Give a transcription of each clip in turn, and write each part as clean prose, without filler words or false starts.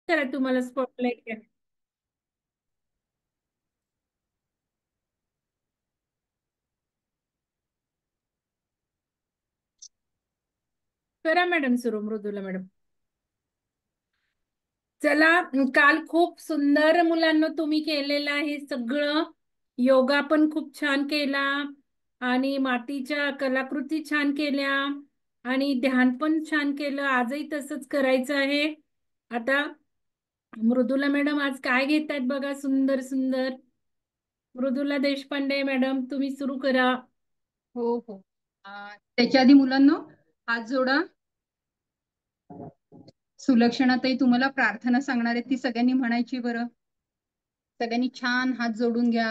करा तुम्हाला स्पॉटलाइट. करा मॅडम सुरू, मृदुला मॅडम. चला. काल खूप सुंदर मुलांना तुम्ही केलेलं आहे सगळं. योगा पण खूप छान केला आणि मातीच्या कलाकृती छान केल्या आणि ध्यान पण छान केलं. आजही तसंच करायचं आहे. आता मृदुला मॅडम आज काय घेतायत बघा, सुंदर सुंदर. मृदुला देशपांडे मॅडम तुम्ही सुरू करा. हो हो. त्याच्या आधी मुलांना हात जोडा. सुलक्षणाताई तुम्हाला प्रार्थना सांगणार आहे, ती सगळ्यांनी म्हणायची. बरं, सगळ्यांनी छान हात जोडून घ्या.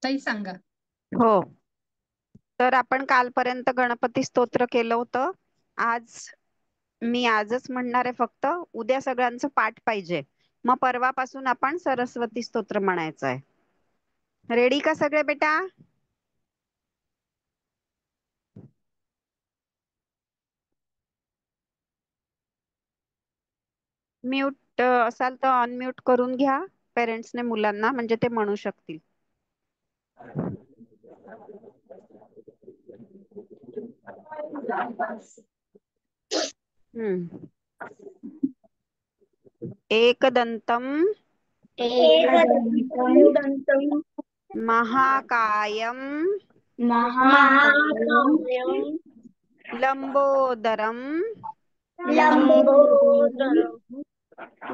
ताई सांगा. हो, तर आपण कालपर्यंत गणपती स्तोत्र केलं होतं. मी आजच म्हणणार आहे, फक्त उद्या सगळ्यांचं पाठ पाहिजे. मग परवापासून आपण सरस्वती स्तोत्र म्हणायचं आहे. रेडी का सगळे बेटा? म्यूट असाल तर अनम्यूट करून घ्या पेरेंट्सने मुलांना, म्हणजे ते म्हणू शकतील. एकदंतम महाकायम लंबोदरम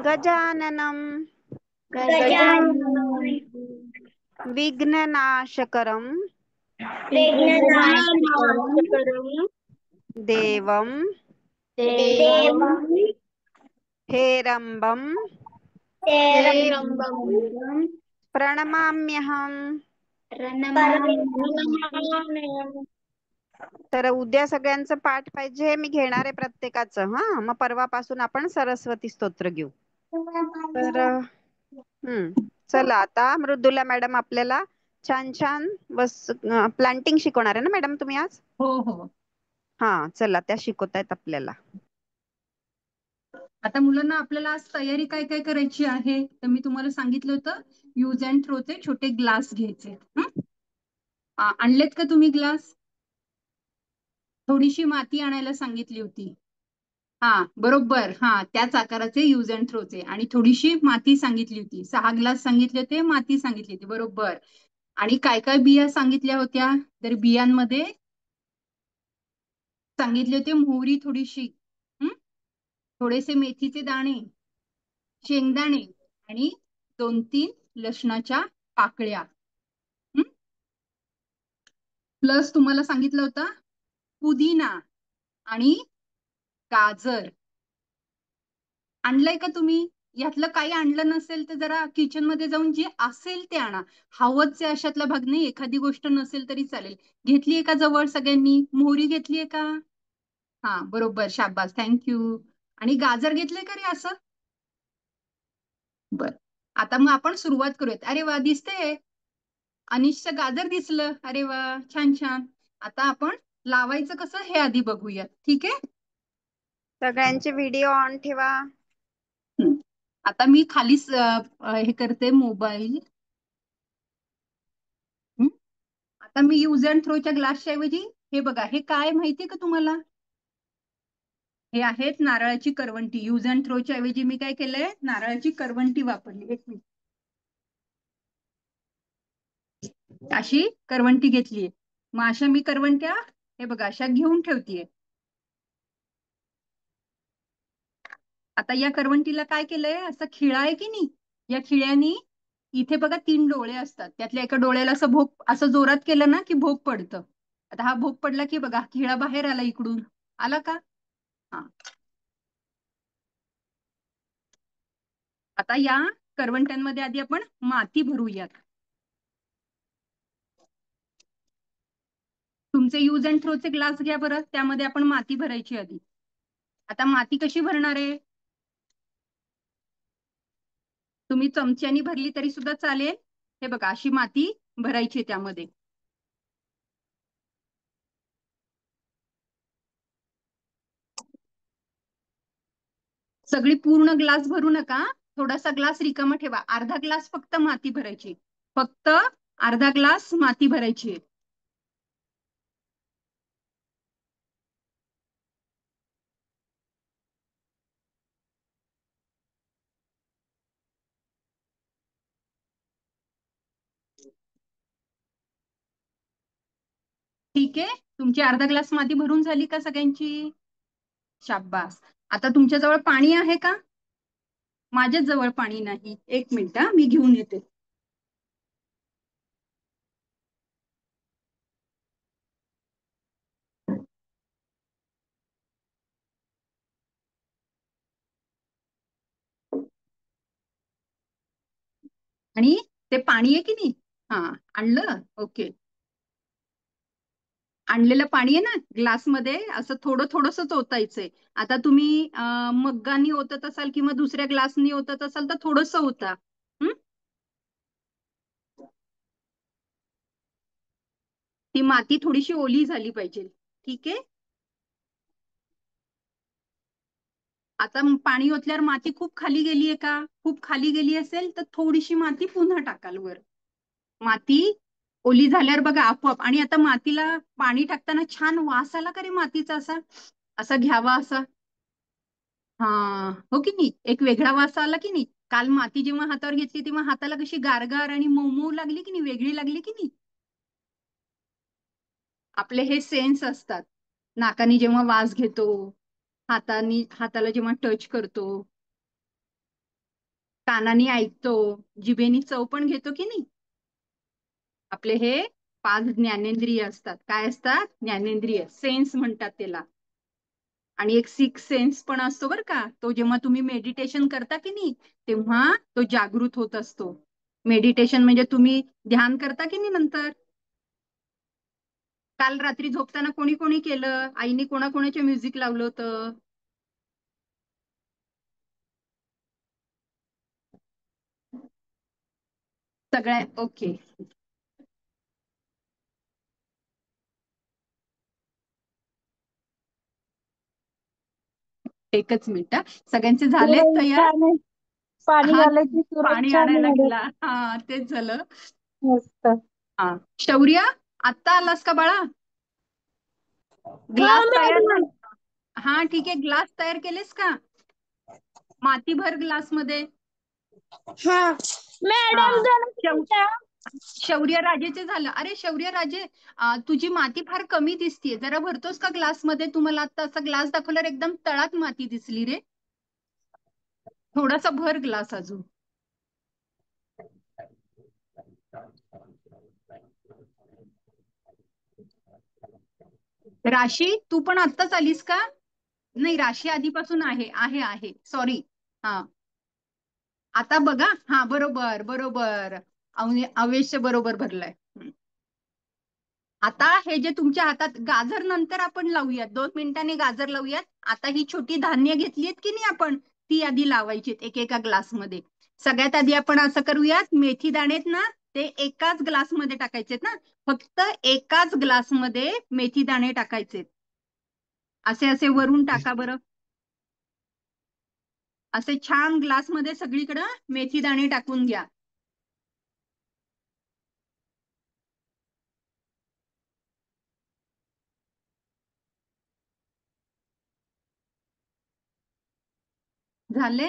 गजाननम विघ्ननाशकरम देवम हेरंबम प्रणमाम्यहम. तर उद्या सगळ्यांचं पाठ पाहिजे, मी घेणार आहे प्रत्येकाचं. हा, मग परवापासून आपण सरस्वती स्तोत्र घेऊ. तर चला, आता मृदुला मॅडम आपल्याला छान छान प्लांटिंग शिकवणार आहे ना मॅडम तुम्ही आज? हो हो. हा, चला, त्या शिकवतायत आपल्याला. आता मुलांना आपल्याला आज तयारी काय काय करायची आहे, तर मी तुम्हाला सांगितलं होतं यूज अँड थ्रोचे छोटे ग्लास घ्यायचे. आणलेत का तुम्ही ग्लास? थोडीशी माती आणायला सांगितली होती. हा बरोबर, हा त्याच आकाराचे यूज अँड थ्रोचे, आणि थोडीशी माती सांगितली होती. 6 ग्लास सांगितले होते, माती सांगितली होती. बरोबर. आणि काय काय बिया सांगितल्या होत्या? तर बियांमध्ये सांगितले होते मोहरी थोडीशी, थोडेसे मेथीचे दाणे, शेंगदाणे आणि 2-3 लसणाच्या पाकळ्या. प्लस तुम्हाला सांगितलं होतं पुदिना आणि गाजर. आणलंय का तुम्ही? यातलं काही आणलं नसेल तर जरा किचन मध्ये जाऊन जे असेल ते आणा. हवंच आहे अशातला भाग नाही, एखादी गोष्ट नसेल तरी चालेल. घेतलीये का जवळ सगळ्यांनी? मोहरी घेतलीये का? हा बरोबर, शाबास, थँक्यू. आणि गाजर घेतले का रे असं? बर, आता मग आपण सुरुवात करूयात. अरे वा, दिसते अनिशचं गाजर दिसलं. अरे वा, छान छान. आता आपण लावायचं कसं हे आधी बघूया, ठीक आहे? सगळ्यांचे व्हिडिओ ऑन ठेवा. आता मी खाली हे करते मोबाईल. आता मी यूज अँड थ्रोच्या ग्लासच्या ऐवजी हे बघा, हे काय माहितीये का तुम्हाला? हे आहेत नारळाची करवंटी. यूज अँड थ्रोच्या ऐवजी मी काय केलंय, नारळाची करवंटी वापरली. एक मिनिट, अशी करवंटी घेतलीये. मग अशा मी करवंट्या हे बघा अशा घेऊन ठेवतीये. आता या करवंटीला काय केलंय, असं खिळा आहे की नाही, या खिळ्यानी इथे बघा 3 डोळे असतात, त्यातल्या एका डोळ्याला असं भोग असं जोरात केलं ना की भोग पडतं. आता हा भोग पडला की बघा खिळा बाहेर आला, इकडून आला का? हा. आता या करवंट्यांमध्ये आधी आपण माती भरूयात. तुमचे यूज अँड थ्रोचे ग्लास घ्या बरं, त्यामध्ये आपण माती भरायची आधी. आता माती कशी भरणार आहे? तुम्ही चमच्यानी भरली तरी सुद्धा चालेल. हे बघा अशी माती भरायची त्यामध्ये. सगळी पूर्ण ग्लास भरू नका, थोडासा ग्लास रिकामा ठेवा. अर्धा ग्लास फक्त माती भरायची, फक्त अर्धा ग्लास माती भरायची. ठीक आहे, तुमची अर्धा ग्लास माती भरून झाली का सगळ्यांची? शाब्बास. आता तुमच्या जवळ पाणी आहे का? माझ्या जवळ पाणी नाही, एक मिनिट मी घेऊन येते. आणि ते पाणी आहे की नाही, हा आणलं. ओके, आणलेलं पाणी आहे ना ग्लासमध्ये, असं थोडं थोडंसंच ओतायचंय. आता तुम्ही मग्गानी ओतत असाल किंवा दुसऱ्या ग्लासनी ओतत असाल तर थोडंसं ओता. हं? ती माती थोडीशी ओली झाली पाहिजे. ठीक आहे. आता पाणी ओतल्यावर माती खूप खाली गेलीये का? खूप खाली गेली असेल तर थोडीशी माती पुन्हा टाकाल वर. माती ओली झाल्यावर बघा आपोआप. आणि आता मातीला पाणी टाकताना छान वास आला का रे मातीचा, असा असा घ्यावा असा. हा, हो की नाही, एक वेगळा वास आला की नाही. काल माती जेव्हा हातावर घेतली तेव्हा हाताला कशी गारगार आणि मऊ मऊ लागली की नाही, वेगळी लागली की नाही. आपले हे सेन्स असतात. नाकानी जेव्हा वास घेतो, हाताला जेव्हा टच करतो, कानानी ऐकतो, जिभेनी चव पण घेतो की नाही. आपले हे 5 ज्ञानेंद्रिय असतात. काय असतात? ज्ञानेंद्रिय, सेन्स म्हणतात त्याला. आणि एक सिक्स सेन्स पण असतो बरं का, तो जेव्हा तुम्ही मेडिटेशन करता की नाही तेव्हा तो जागृत होत असतो. मेडिटेशन म्हणजे तुम्ही ध्यान करता की नाही नंतर. काल रात्री झोपताना कोणी कोणी केलं? आईने कोणाकोणाचे म्युझिक लावलं होतं? सगळ्या. ओके, एकच मिनिट. सगळ्यांचे झालेत सूरज तयार? छान आहे. पाणी हा, घालायची सूरज पाणी छान आणायला आहे. गेला. हा, तेच झालं. मस्त. हा, शौर्य, आत्ता आलास का बाळा? हो ग्लास तयार ना? मॅडम. हा ठीक आहे, ग्लास तयार केलेस का? माती भर ग्लास मध्ये. हा हा, मॅडम जरा शौर्य राजेचे झालं. अरे शौर्य राजे, तुझी माती फार कमी दिसतीये, जरा भरतोस का ग्लास मध्ये? तुम्हाला आता असा ग्लास दाखवल्यावर एकदम तळात माती दिसली रे. थोडासा भर ग्लास अजून. राशी, तू पण आत्ताच आलीस का? नाही, राशी आधीपासून आहे आहे आहे, सॉरी. हा, आता बघा. हा, बरोबर बरोबर. अवेश बरोबर भरलाय. आता हे जे तुमच्या हातात, गाजर नंतर आपण लावूयात, 2 मिनिटांनी गाजर लावूयात. आता ही छोटी धान्य घेतलीत की नाही आपण, ती आधी लावायची एकेका ग्लासमध्ये. सगळ्यात आधी आपण असं करूयात, मेथी दाणेत ना ते एकाच ग्लासमध्ये टाकायचेत ना. फक्त एकाच ग्लासमध्ये मेथी दाणे टाकायचे. असे असे वरून टाका बरं. असे छान ग्लासमध्ये सगळीकडं मेथी दाणे टाकून घ्या. झाले?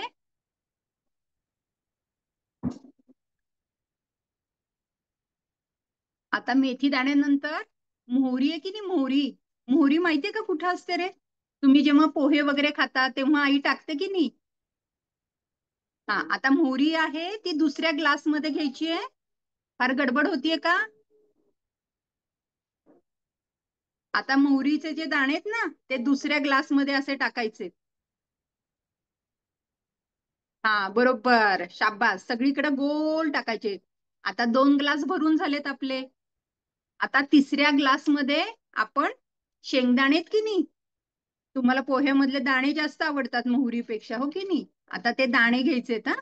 आता मेथी दाण्यानंतर मोहरी आहे की नाही, मोहरी. मोहरी माहितीये का कुठं असते रे? तुम्ही जेव्हा पोहे वगैरे खाता तेव्हा आई टाकते की नाही. हा, आता मोहरी आहे ती दुसऱ्या ग्लासमध्ये घ्यायची आहे. फार गडबड होतीये का? आता मोहरीचे जे दाणे आहेत ना ते दुसऱ्या ग्लासमध्ये असे टाकायचे. हा, बरोबर, शाबास. सगळीकडे गोल टाकायचे. आता 2 ग्लास भरून झालेत आपले. आता तिसऱ्या ग्लासमध्ये आपण शेंगदाणेत की नाही, तुम्हाला पोह्यामधले दाणे जास्त आवडतात मोहरीपेक्षा, हो की नाही. आता ते दाणे घ्यायचे हा.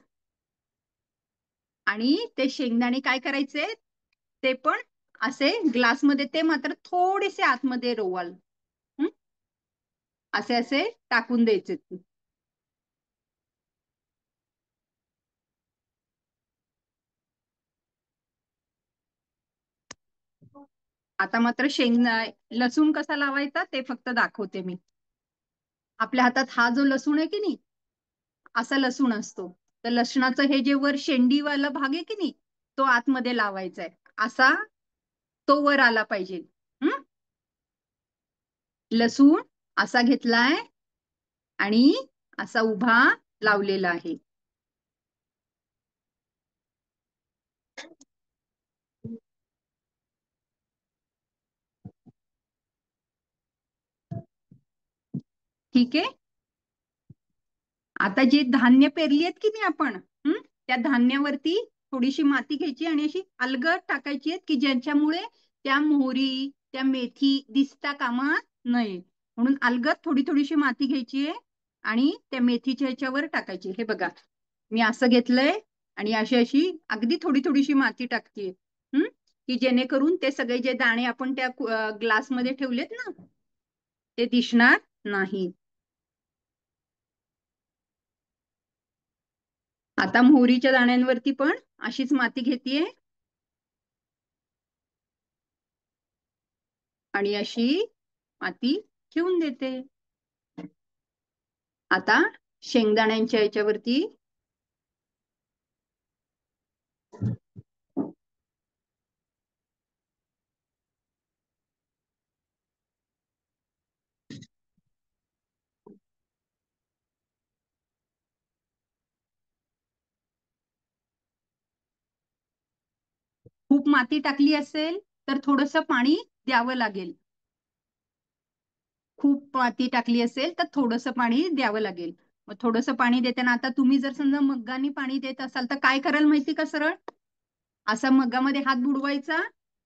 आणि ते शेंगदाणे काय करायचे, ते पण असे ग्लासमध्ये, ते मात्र थोडेसे आतमध्ये रोवाल. असे असे टाकून द्यायचे. आता मात्र लसूण कसा लावायचा ते फक्त दाखवते मी. आपल्या हातात हा जो लसूण आहे की नाही, असा लसूण असतो. तर लसणाचं हे जे वर शेंडीवाला भाग आहे की नाही, तो आतमध्ये लावायचा आहे. असा तो वर आला पाहिजे. लसूण असा घेतलाय आणि असा उभा लावलेला आहे. ठीक आहे. आता जे धान्य पेरली आहेत की नाही आपण, त्या धान्यावरती थोडीशी माती घ्यायची आणि अशी अलगद टाकायची आहेत की ज्याच्यामुळे त्या मोहरी, त्या मेथी दिसता कामा नये. म्हणून अलगद थोडी थोडीशी माती घ्यायची आहे आणि त्या मेथीच्या ह्याच्यावर टाकायची. हे बघा, मी असं घेतलंय आणि अशी अशी अगदी थोडी थोडीशी माती टाकते, की जेणेकरून ते सगळे जे दाणे आपण त्या ग्लासमध्ये ठेवलेत ना, ते दिसणार नाही. आता मोहरीच्या दाण्यांवरती पण अशीच माती घेतेय आणि अशी माती ठेवून देते. आता शेंगदाण्यांच्या याच्यावरती खूप माती टाकली असेल तर थोडंसं पाणी द्यावं लागेल. खूप माती टाकली असेल तर थोडंसं पाणी द्यावं लागेल. मग थोडंसं पाणी देताना आता तुम्ही जर समजा मग्गानी पाणी देत असाल तर काय कराल माहिती का? सरळ असा मग्गामध्ये हात बुडवायचा,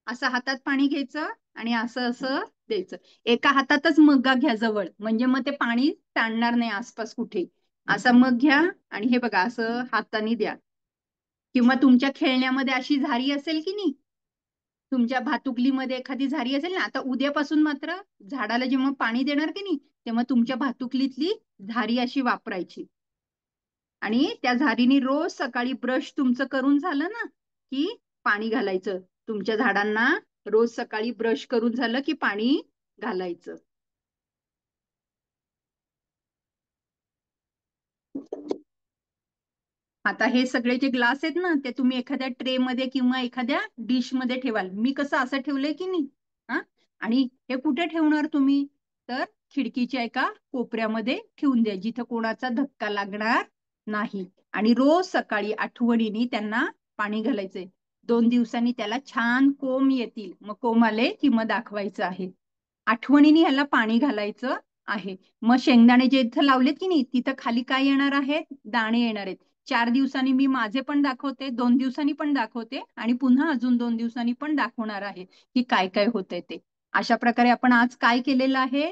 असं हातात पाणी घ्यायचं आणि असं असं द्यायचं. एका हातातच मग्गा घ्या जवळ, म्हणजे मग ते पाणी सांडणार नाही आसपास कुठे. असा मग घ्या आणि हे बघा असं हाताने द्या. किंवा तुमच्या खेळण्यामध्ये अशी झारी असेल की नाही, तुमच्या भातुकलीमध्ये एखादी झारी असेल ना, आता उद्यापासून मात्र झाडाला जेव्हा पाणी देणार की नाही तेव्हा तुमच्या भातुकलीतली झारी अशी वापरायची आणि त्या झारीने रोज सकाळी ब्रश तुमचं करून झालं ना की पाणी घालायचं. तुमच्या झाडांना रोज सकाळी ब्रश करून झालं की पाणी घालायचं. आता हे सगळे जे ग्लास आहेत ना ते तुम्ही एखाद्या ट्रे मध्ये किंवा एखाद्या डिश मध्ये ठेवाल. मी कसं असं ठेवलंय की नाही, आणि हे कुठे ठेवणार तुम्ही? तर खिडकीच्या एका कोपऱ्यामध्ये ठेवून द्या, जिथं कोणाचा धक्का लागणार नाही. आणि रोज सकाळी आठवणीने त्यांना पाणी घालायचंय. 2 दिवसांनी त्याला छान कोंब येतील. मग कोंब आले की मग दाखवायचं आहे. आठवणीने ह्याला पाणी घालायचं आहे. मग शेंगदाणे जे इथं लावलेत की नाही तिथं खाली काय येणार आहेत? दाणे येणार आहेत. 4 दिवसांनी मी माझे पण दाखवते, 2 दिवसांनी पण दाखवते आणि पुन्हा अजून 2 दिवसांनी पण दाखवणार आहे की काय काय होतंय ते. अशा प्रकारे आपण आज काय केलेलं आहे?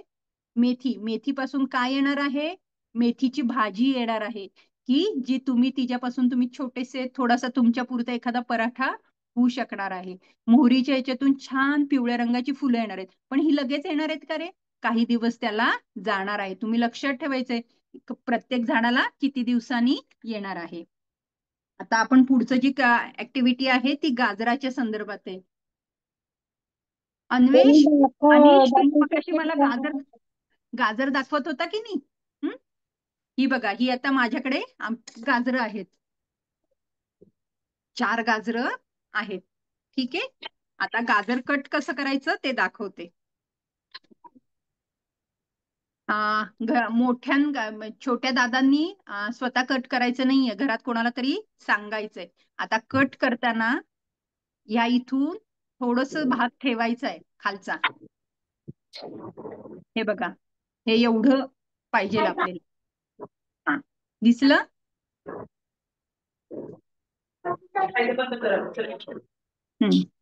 मेथीपासून काय येणार आहे? मेथीची भाजी येणार आहे, की जी तिच्यापासून तुम्ही छोटेसे थोडासा तुमच्या पुरता एखादा पराठा होऊ शकणार आहे. मोहरीच्या याच्यातून छान पिवळ्या रंगाची फुलं येणार आहेत. पण ही लगेच येणार आहेत का रे? काही दिवस त्याला जाणार आहे. तुम्ही लक्षात ठेवायचंय प्रत्येक झाडाला किती दिवसांनी येणार आहे. आता आपण पुढचं जी ऍक्टिव्हिटी आहे ती गाजराच्या संदर्भात आहे. अनिश तुम्ही मगाशी मला गाजर दाखवत होता की नाही? ही बघा, ही आता माझ्याकडे गाजरं आहेत. 4 गाजरं आहेत. ठीक आहे. आता गाजर कट कसं करायचं ते दाखवते. छोट्या दादांनी स्वतः कट करायचं नाहीये, घरात कोणाला तरी सांगायचंय. आता कट करताना या इथून थोडस भाग ठेवायचा आहे खालचा. हे बघा, हे एवढं पाहिजे आपल्याला. दिसलं?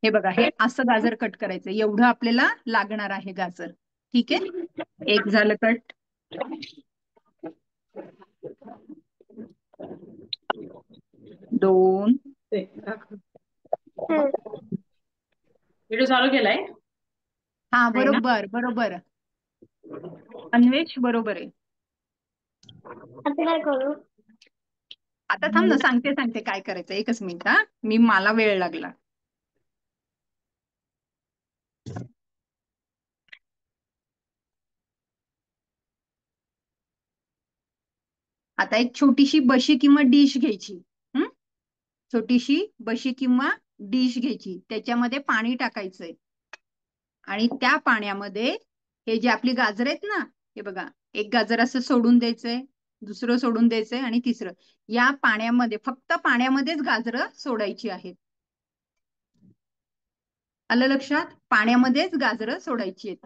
हे बघा, हे असं गाजर कट करायचं. एवढं आपल्याला लागणार आहे गाजर. ठीक आहे. एक झालं कट. 2. व्हिडिओ चालू केलाय? हा, बरोबर बरोबर अन्वेष, बरोबर आहे. आता काय करू? आता थांब ना, सांगते काय करायचं. एकच मिनिट. मला वेळ लागला. आता एक छोटीशी बशी किंवा डिश घ्यायची. छोटीशी बशी किंवा डिश घ्यायची, त्याच्यामध्ये पाणी टाकायचंय आणि त्या पाण्यामध्ये हे जे आपली गाजर आहेत ना, हे बघा, एक गाजर असं सोडून द्यायचंय, दुसरं सोडून द्यायचंय आणि तिसरं. या पाण्यामध्ये, फक्त पाण्यामध्येच गाजरं सोडायची आहेत. आलं लक्षात? पाण्यामध्येच गाजरं सोडायची आहेत.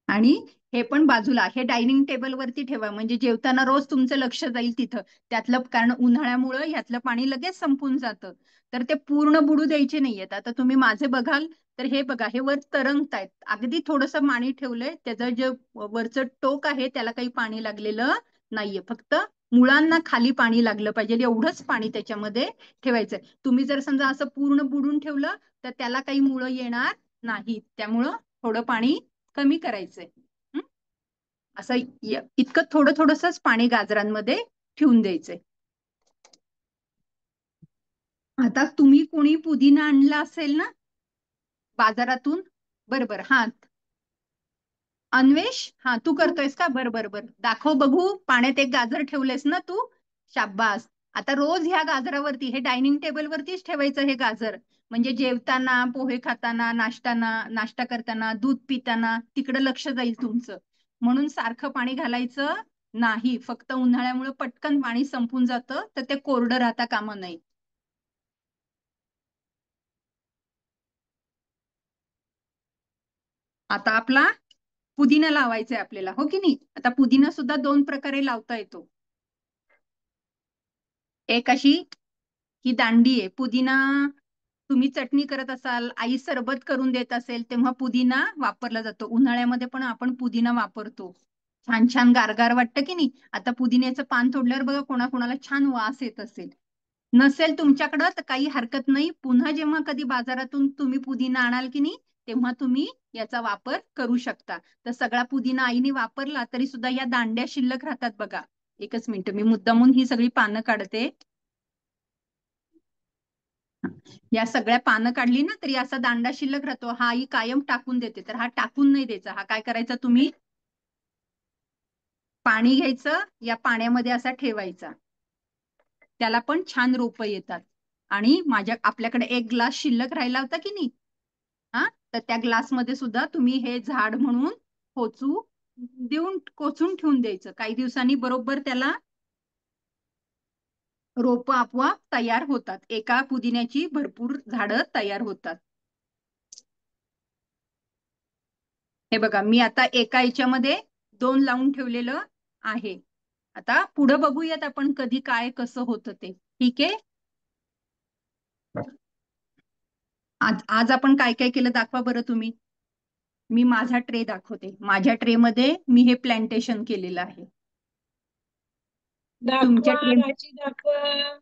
आणि हे पण बाजूला, हे डायनिंग टेबल वरती ठेवा, म्हणजे जेवताना रोज तुमचं लक्ष जाईल तिथं. त्यातलं, कारण उन्हाळ्यामुळं ह्यातलं पाणी लगेच संपून जातं, तर ते पूर्ण बुडू द्यायचे नाहीयेत. आता तुम्ही माझे बघाल तर हे बघा, हे वर तरंगतायत. अगदी थोडंसं पाणी ठेवलंय, त्याचं जे वरचं टोक आहे त्याला काही पाणी लागलेलं नाहीये, फक्त मुळांना खाली पाणी लागलं पाहिजे एवढंच पाणी त्याच्यामध्ये ठेवायचंय. तुम्ही जर समजा असं पूर्ण बुडून ठेवलं तर त्याला काही मुळं येणार नाहीत, त्यामुळं थोडं पाणी कमी करायचंय. असं इतकं थोडं थोडंसंच पाणी गाजरांमध्ये ठेवून द्यायचंय. आता तुम्ही कोणी पुदिना आणला असेल ना बाजारातून? बरोबर. हा, अन्वेष, हा तू करतोयस का? बरोबर. दाखव बघू, पाण्यात एक गाजर ठेवलेस ना तू, शाब्बास. आता रोज ह्या गाजरावरती, हे डायनिंग टेबल वरतीच ठेवायचं हे गाजर, म्हणजे जेवताना, पोहे खाताना, नाश्ता करताना, दूध पिताना तिकडे लक्ष जाईल तुमचं. म्हणून सारखं पाणी घालायचं नाही, फक्त उन्हाळ्यामुळे पटकन पाणी संपून जातं, तर ते कोरडं राहता कामा नये. आता आपला पुदिना लावायचा आहे आपल्याला, हो की नाही? आता पुदिना सुद्धा दोन प्रकारे लावता येतो. एक अशी ही दांडी आहे पुदिना. तुम्ही चटणी करत असाल, आई सरबत करून देत असेल, तेव्हा पुदिना वापरला जातो. उन्हाळ्यामध्ये पण आपण पुदिना वापरतो. छान छान गारगार वाटतं की नाही? आता पुदिन्याचं पान तोडल्यावर बघा कोणाकोणाला छान वास येत असेल. नसेल तुमच्याकडं तर काही हरकत नाही, पुन्हा जेव्हा कधी बाजारातून तुम्ही पुदिना आणाल की नाही, तेव्हा तुम्ही याचा वापर करू शकता. तर सगळा पुदिना आईने वापरला तरी सुद्धा या दांड्या शिल्लक राहतात बघा. एकच मिनिट, मी मुद्दामून ही सगळी पानं काढते. या सगळ्या पानं काढली ना तरी असा दांडा शिल्लक राहतो. हा ही कायम टाकून देते, तर हा टाकून नाही द्यायचा. हा काय करायचा, तुम्ही पाणी घ्यायचं, या पाण्यामध्ये असा ठेवायचा, त्याला पण छान रोप येतात. आणि आपल्याकडे एक ग्लास शिल्लक राहिला होता की नाही, तर त्या ग्लासमध्ये सुद्धा तुम्ही हे झाड म्हणून कोचून ठेवून द्यायचं. काही दिवसांनी बरोबर त्याला रोप आपोआप तयार होतात. एका पुदिन्याची भरपूर झाडं तयार होतात. हे बघा, मी आता एका याच्यामध्ये 2 लावून ठेवलेलं आहे. आता पुढे बघूयात आपण कधी काय कसं होतं ते. ठीक आहे, आज आपण काय काय केलं दाखवा बरं तुम्ही. मी माझा ट्रे दाखवते. माझ्या ट्रे मध्ये मी हे प्लांटेशन केलेलं आहे. तुमच्या दाखवा ट्रे, राशी दाखवा.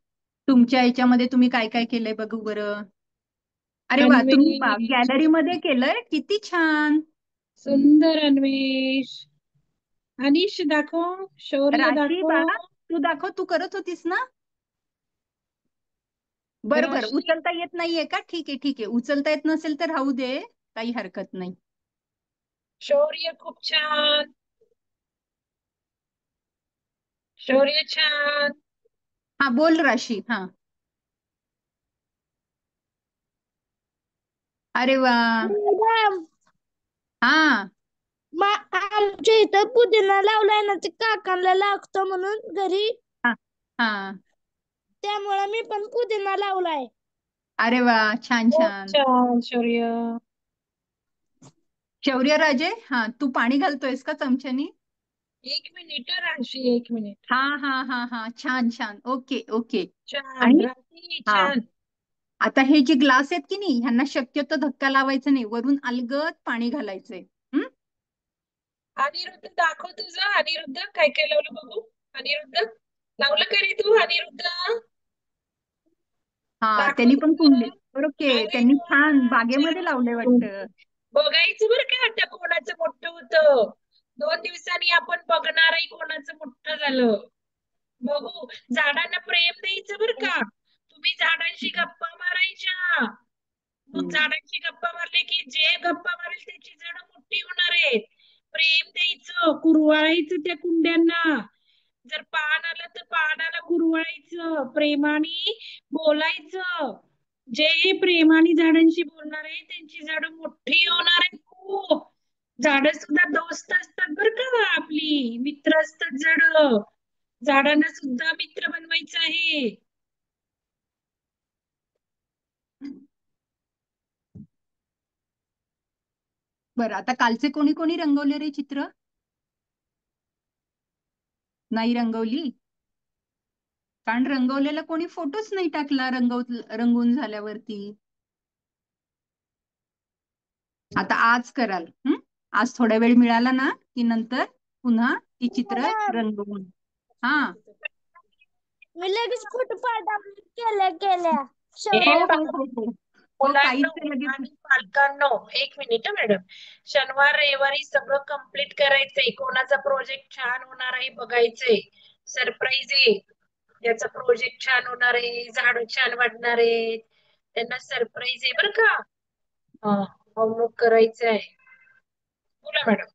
तुमच्या याच्यामध्ये तुम्ही काय काय केलंय बघू बरं. अरे वा, तुम्ही अन्वेष, गॅलरी मध्ये केलंय, किती छान. सुंदर अन्वेष. अनिश दाखव, शौर्य राशी दाखव. बाळा, तू दाखव, तू करत होतीस ना? बरं, राशी, उचलता येत नाहीये का? ठीक आहे, उचलता येत नसेल तर राहू दे, काही हरकत नाही. शौर्य खूप छान. शौर्य छान. हा बोल राशी. हा, अरे वा. मॅडम, हा आमच्या इथं पुदिना लावलाय ना, ते काकांना लागतो म्हणून घरी, हा हा, त्यामुळे मी पण पुदिना लावलाय. अरे वा, छान खूप छान. छान शौर्य. शौर्य राजे, हा तू पाणी घालतोयस का चमच्यानी? 1 मिनिट राशी, 1 मिनिट. हा, छान छान, ओके ओके. छान आणि राशी, हा, छान. आता हे जे ग्लास आहेत की नाही, ह्यांना शक्यतो धक्का लावायचा नाही, वरून अलगद पाणी घालायचंय. अनिरुद्ध दाखव तुझं. अनिरुद्ध काय काय लावलं बघू. अनिरुद्ध लावलं का रे तू? अनिरुद्ध हा, दाखव त्यांनी पण कुंडी, तुझं. ओके, अरे त्यांनी छान वा, बागेमध्ये लावलंय छान. वाटतं. बघायचं बरं का आता कोणाचं मोठं होतं. 2 दिवसांनी आपण बघणारही कोणाचं मोठं झालं. बघू. झाडांना प्रेम द्यायचं बरं का. तुम्ही झाडांशी गप्पा मारायच्या. मग झाडांशी गप्पा मारले की जे गप्पा मारेल त्याची झाडं मोठी होणार आहेत. प्रेम द्यायचं. कुरवाळायचं त्या कुंड्यांना. जर पान आलं तर पानाला कुरवाळायचं, प्रेमाने बोलायचं. जे प्रेमाने झाडांशी बोलणार आहे त्यांची झाडं मोठी होणार आहे खूप. झाडं सुद्धा दोस्त असतात बर का, आपली मित्र असतात झाडं. झाडांना सुद्धा मित्र बनवायचं आहे. बरं, आता कालचे कोणी कोणी रंगवले रे चित्र? नाही रंगवली? कारण रंगवलेला कोणी फोटोच नाही टाकला रंगवून झाल्यावरती. आता आज कराल. आज थोडा वेळ मिळाला ना की नंतर पुन्हा ती चित्र रंगवून. हा मी लगेच फोटो केल्या हे हो पहा, हो हो हो हो मुलांनो काहीच लगेच. आणि पालकांनो, एक मिनिट मॅडम. शनिवार रविवारी सगळं कंप्लीट करायचंय. कोणाचा प्रोजेक्ट छान होणार आहे बघायचंय. सरप्राईज आहे. याचा प्रोजेक्ट छान होणार आहे, झाड छान वाढणार आहे, त्यांना सरप्राईज आहे बर का. होमवर्क करायचं आहे. बोला मॅडम.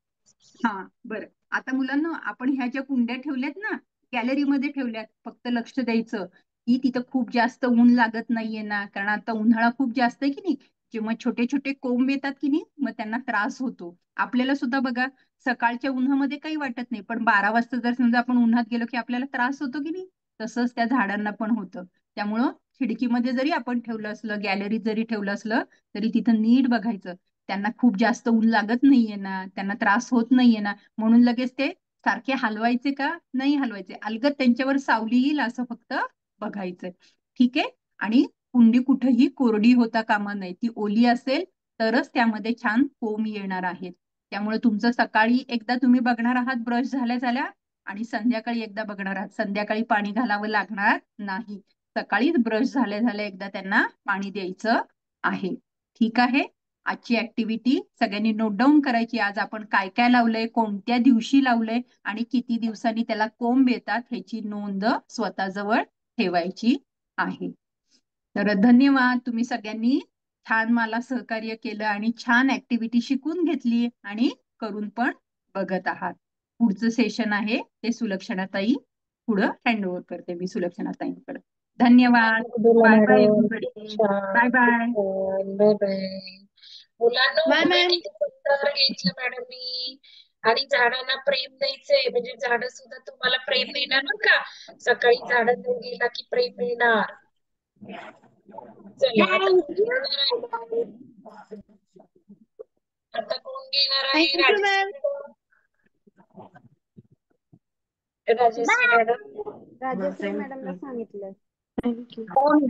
हा बरं, आता मुलांना आपण ह्या ज्या कुंड्या ठेवल्यात ना गॅलरीमध्ये ठेवल्यात, फक्त लक्ष द्यायचं की तिथं खूप जास्त ऊन लागत नाहीये ना, कारण आता उन्हाळा खूप जास्त आहे की नाही. जेव्हा छोटे छोटे कोंब येतात की नाही मग त्यांना त्रास होतो. आपल्याला सुद्धा बघा, सकाळच्या उन्हामध्ये काही वाटत नाही, पण 12 वाजता जर समजा आपण उन्हात गेलो की आपल्याला त्रास होतो की नाही, तसंच त्या झाडांना पण होतं. त्यामुळं खिडकीमध्ये जरी आपण ठेवलं असलं, गॅलरीत जरी ठेवलं असलं तरी तिथं नीट बघायचं. त्यांना खूप जास्त ऊन लागत नाहीये ना, त्यांना त्रास होत नाहीये ना, म्हणून लगेच ते सारखे हलवायचे का नाही हलवायचे, अलगद त्यांच्यावर सावली येईल असं फक्त बघायचंय. ठीक आहे. आणि कुंडी कुठेही कोरडी होता कामा नये, ती ओली असेल तरच त्यामध्ये छान कोंब येणार आहेत. त्यामुळे तुमचं सकाळी एकदा तुम्ही बघणार आहात ब्रश झाल्या झाल्या, आणि संध्याकाळी एकदा बघणार आहात. संध्याकाळी पाणी घालावं लागणार नाही, सकाळीच ब्रश झाल्या झाल्या एकदा त्यांना पाणी द्यायचं आहे. ठीक आहे. आजची ऍक्टिव्हिटी सगळ्यांनी नोट डाऊन करायची. आज आपण काय काय लावलंय, कोणत्या दिवशी लावलंय आणि किती दिवसांनी त्याला कोंब येतात ह्याची नोंद स्वतःजवळ ठेवायची आहे. तर धन्यवाद, तुम्ही सगळ्यांनी छान मला सहकार्य केलं आणि छान ऍक्टिव्हिटी शिकून घेतली आणि करून पण बघत आहात. पुढचं सेशन आहे ते सुलक्षणाताई पुढं हँडओव्हर करते मी सुलक्षणाताईंकडे. धन्यवाद. Bye bye everybody. Bye bye. Bye bye. मुलांनो, बाय तुम्ही मॅम. किती सुंदर घेतलं मॅडमनी. आणि झाडांना प्रेम द्यायचंय, म्हणजे झाड सुद्धा तुम्हाला प्रेम देणार बरं का. सकाळी झाडांजवळ गेला की प्रेम मिळणार. चला आता कोण घेणार आहे? आता कोण घेणार आहे? Thank you ma'am. Rajshree madam. Rajshree madam Rajshree मॅडमला सांगितलं. कोण